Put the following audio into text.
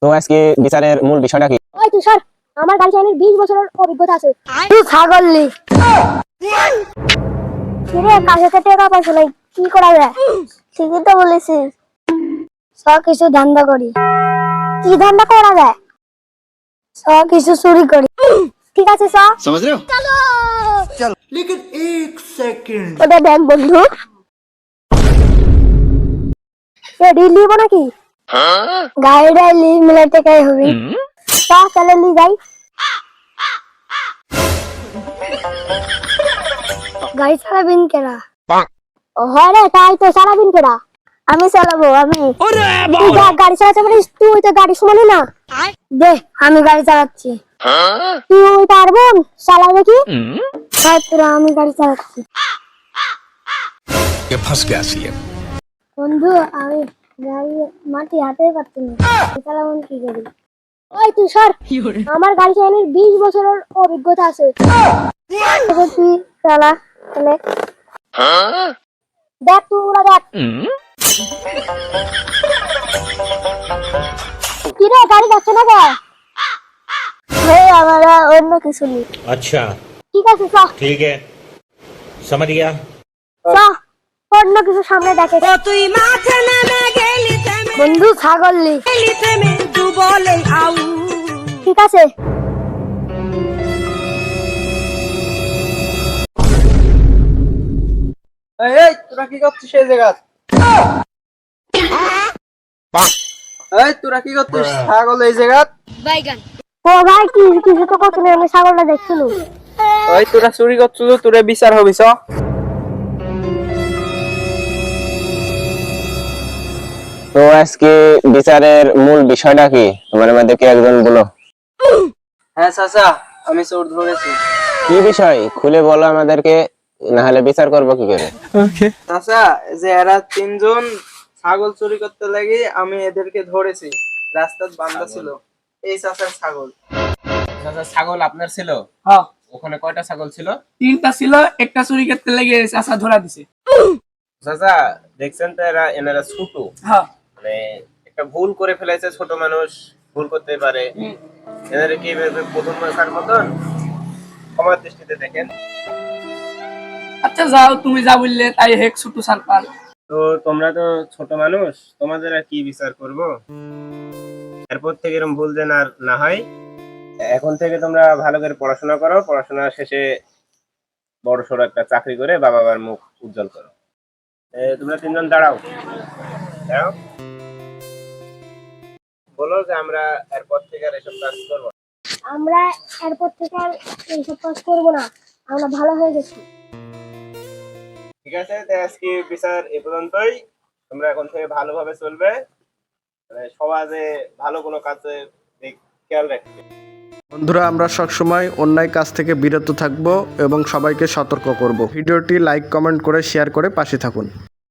তো আজকে বিচারের মূল বিষয়টা কি? ওই তুষার, আমার গাড়ি চালানোর 20 বছরের অভিজ্ঞতা আছে। তুই ছাগল লি কিরে, কাছে তো টাকা পয়সা নাই, কি করা যায়? ঠিকই তো বলেছিস, সব কিছু ধান্দা করি। কি ধান্দা করা যায়? সব কিছু চুরি করি। ঠিক আছে সব समझ रहे हो? চলো। लेकिन एक सेकंड ওটা দেখ বন্ধু, এডি লিব নাকি? গাড়িটা লি মিলাইতে কাই হবে। চলে লি যাই। গাড়ি চালাবেন কেরা? হয় রে, তাই তো চালাবেন কেরা? আমি চালাবো। তুই যা গাড়ি চালাতে পারিস, তুই তো গাড়ি সমানে না। দে, আমি গাড়ি চালাচ্ছি। তুই পারবো চালাই নাকি? তোরা, আমি গাড়ি চালাচ্ছি। ये फंस गया सी है। বন্ধু, আমি গাড়ি মাটি হাতে পারছি না, চালাবো কি করি? ওই তুষার, আমার গাড়ি চালানোর 20 বছরের অভিজ্ঞতা আছে। তুই চালা তাহলে। দেখ তুই ওরা দেখ। কি রে, গাড়ি যাচ্ছে না কেন? আমরা অন্য কিছু নেই। अच्छा ঠিক আছে চ। ठीक है समझ गया। চ, অন্য কিছু সামনে দেখে। তুই মাঠে নেমে গেলি থেমে বন্ধু ছাগল লি। গেলি থেমে দু বলে আউ ঠিক আছে। এই তোরা কি করছিস এই জায়গা? এই তোরা কি করছিস ছাগল এই জায়গা? ও ভাই, কিছু তো করছো না, আমি ছাগলটা দেখছিল। ওই তোরা চুরি করছিস, তোরা বিচার হবি চ। তো আজকে বিচারের মূল বিষয়টা কি তোমার মধ্যে কে একজন বলো? হ্যাঁ চাচা, আমি চোর ধরেছি। কি বিষয় খুলে বলো আমাদেরকে, না হলে বিচার করবো কি করে? চাচা, যে এরা তিনজন ছাগল চুরি করতে লাগি, আমি এদেরকে ধরেছি। রাস্তায় বান্ধা ছিল। এই চাচার ছাগল। চাচা ছাগল আপনার ছিল? হ্যাঁ, ওখানে কয়টা ছাগল ছিল? 3টা ছিল, একটা চুরি করতে লেগে চাচা ধরা দিছে। চাচা দেখছেন তো এনারা ছোট, হ্যাঁ, মানে একটা ভুল করে ফেলেছে, ছোট মানুষ ভুল করতে পারে। এনারা কি প্রথম মাসার মতন ক্ষমার দৃষ্টিতে দেখেন। আচ্ছা যাও, তুমি যা বললে তাই হেক ছোট সারপাল। তো তোমরা তো ছোট মানুষ, তোমাদের আর কি বিচার করব? এরপর থেকে এরকম ভুল যেন আর না হয়। এখন থেকে তোমরা ভালো করে পড়াশোনা করো, পড়াশোনা শেষে বড় সড়ো একটা চাকরি করে বাবা মার মুখ উজ্জ্বল করো। তোমরা তিনজন দাঁড়াও দাঁড়াও, বলো যে আমরা এরপর থেকে আর এসব কাজ করবো না। আমরা এরপর থেকে আর এইসব কাজ করবো না, আমরা ভালো হয়ে গেছি। ঠিক আছে, তো আজকে বিচার এ পর্যন্তই। তোমরা এখন থেকে ভালোভাবে চলবে, মানে সমাজে ভালো কোনো কাজে খেয়াল রাখবে। বন্ধুরা, আমরা সবসময় অন্যায় কাজ থেকে বিরত থাকব এবং সবাইকে সতর্ক করব। ভিডিওটি লাইক কমেন্ট করে শেয়ার করে পাশে থাকুন।